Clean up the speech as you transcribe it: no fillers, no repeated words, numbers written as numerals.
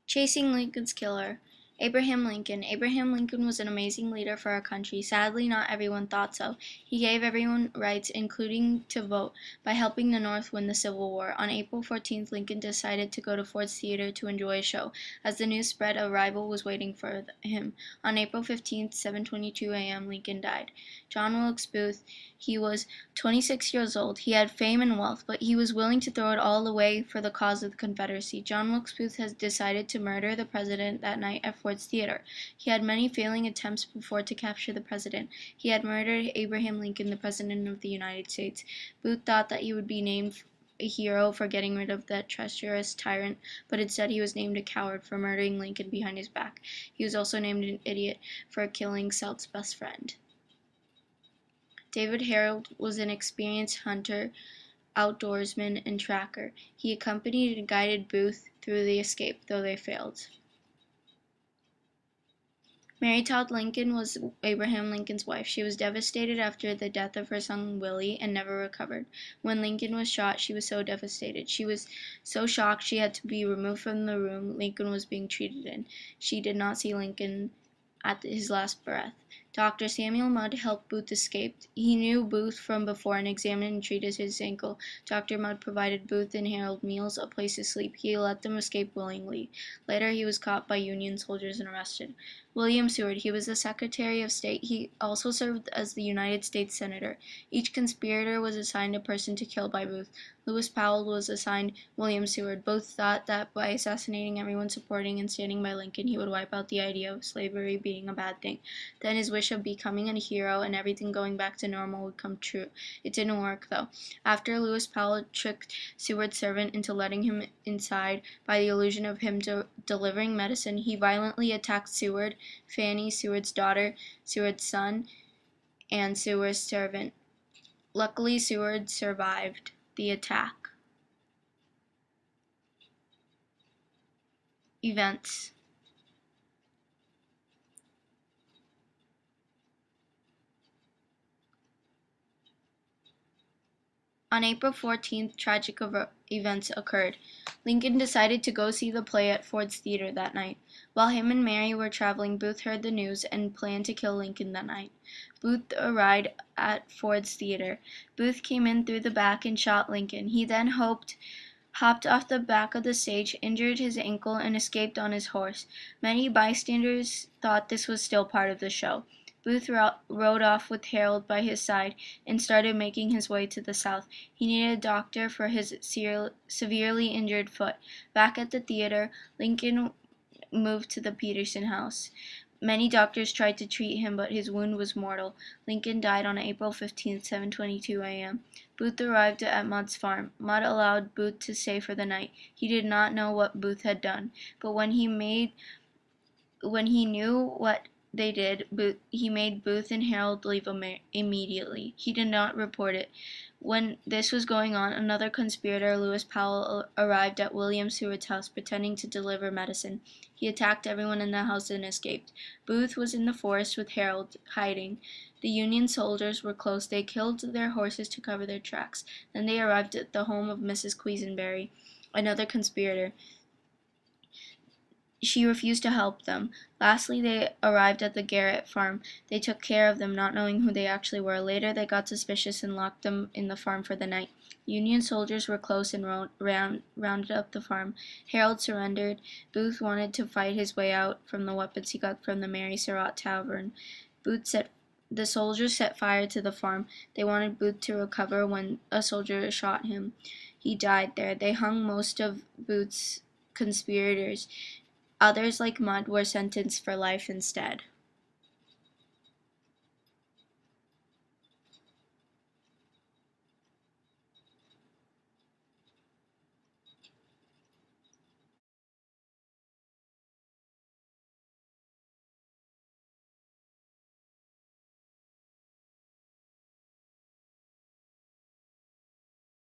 Chasing Lincoln's Killer. Abraham Lincoln. Abraham Lincoln was an amazing leader for our country. Sadly, not everyone thought so. He gave everyone rights, including to vote, by helping the North win the Civil War. On April 14th, Lincoln decided to go to Ford's Theater to enjoy a show. As the news spread, a rival was waiting for him. On April 15th, 7:22 a.m., Lincoln died. John Wilkes Booth. He was 26 years old. He had fame and wealth, but he was willing to throw it all away for the cause of the Confederacy. John Wilkes Booth has decided to murder the president that night at Ford's Theater. He had many failing attempts before to capture the president. He had murdered Abraham Lincoln, the President of the United States. Booth thought that he would be named a hero for getting rid of that treacherous tyrant, but instead he was named a coward for murdering Lincoln behind his back. He was also named an idiot for killing South's best friend. David Harold was an experienced hunter, outdoorsman, and tracker. He accompanied and guided Booth through the escape, though they failed. Mary Todd Lincoln was Abraham Lincoln's wife. She was devastated after the death of her son Willie and never recovered. When Lincoln was shot, she was so devastated. She was so shocked she had to be removed from the room Lincoln was being treated in. She did not see Lincoln at his last breath. Dr. Samuel Mudd helped Booth escape. He knew Booth from before and examined and treated his ankle. Dr. Mudd provided Booth and Harold meals, a place to sleep. He let them escape willingly. Later, he was caught by Union soldiers and arrested. William Seward. He was the Secretary of State. He also served as the United States Senator. Each conspirator was assigned a person to kill by Booth. Lewis Powell was assigned William Seward. Both thought that by assassinating everyone supporting and standing by Lincoln, he would wipe out the idea of slavery being a bad thing. Then his wish of becoming a hero and everything going back to normal would come true. It didn't work, though. After Lewis Powell tricked Seward's servant into letting him inside by the illusion of him delivering medicine, he violently attacked Seward, Fanny, Seward's daughter, Seward's son, and Seward's servant. Luckily, Seward survived the attack. Events. On April 14th, tragic events occurred. Lincoln decided to go see the play at Ford's Theater that night. While him and Mary were traveling, Booth heard the news and planned to kill Lincoln that night. Booth arrived at Ford's Theater. Booth came in through the back and shot Lincoln. He then hopped off the back of the stage, injured his ankle, and escaped on his horse. Many bystanders thought this was still part of the show. Booth rode off with Harold by his side and started making his way to the South. He needed a doctor for his severely injured foot. Back at the theater, Lincoln moved to the Peterson house. Many doctors tried to treat him, but his wound was mortal. Lincoln died on April 15, 7:22 a.m. Booth arrived at Mudd's farm. Mudd allowed Booth to stay for the night. He did not know what Booth had done, but when he knew what they did, he made Booth and Harold leave immediately. He did not report it. When this was going on, another conspirator, Lewis Powell, arrived at William Seward's house pretending to deliver medicine. He attacked everyone in the house and escaped. Booth was in the forest with Harold, hiding. The Union soldiers were close. They killed their horses to cover their tracks. Then they arrived at the home of Mrs. Quisenberry, another conspirator. She refused to help them. Lastly, they arrived at the Garrett farm. They took care of them, not knowing who they actually were. Later, they got suspicious and locked them in the farm for the night. Union soldiers were close and rounded up the farm. Harold surrendered. Booth wanted to fight his way out from the weapons he got from the Mary Surratt Tavern. The soldiers set fire to the farm. They wanted Booth to recover when a soldier shot him. He died there. They hung most of Booth's conspirators. Others, like Mudd, were sentenced for life instead.